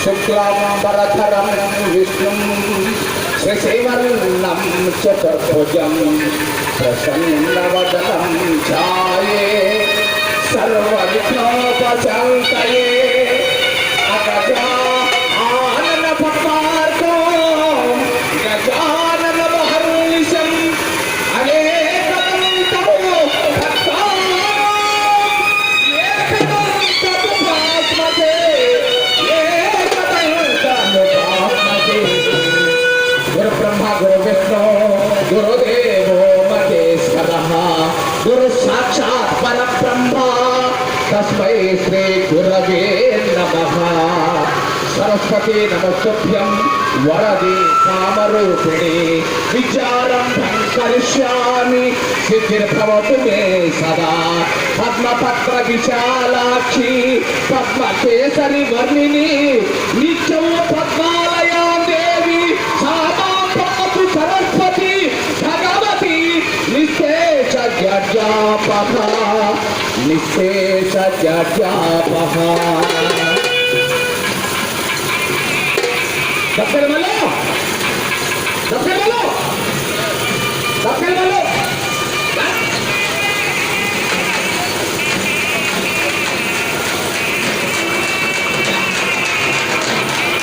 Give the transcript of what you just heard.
शुक्लांबरधरं विष्णुं शशिवर्णं चतुर्भुजं प्रसन्नवदनं ध्याये सर्वविघ्नोपशान्तये अगजा आननपद्मार्को गजाननमहर्निशम् अनेकदन्तो भक्तानां गुरु ब्रह्मा गुरु विष्णु गुरुदेवो महेश्वरः गुरु साक्षात् परब्रह्म तस्मै श्री गुरवे नमः। सरस्वती नमस्तुभ्यं वरदे कामरूपिणे विचारम्भं करिष्यामि सिद्धिर्भवतु मे सदा। पद्मपत्र विशालाक्षी पद्मकेसरी वर्णिनी नित्यं पद्मालयां देवी सामापतु सरस्वती भगवती निःशेष जड्यापहा निःशेष जड्यापहा। दफेर वालों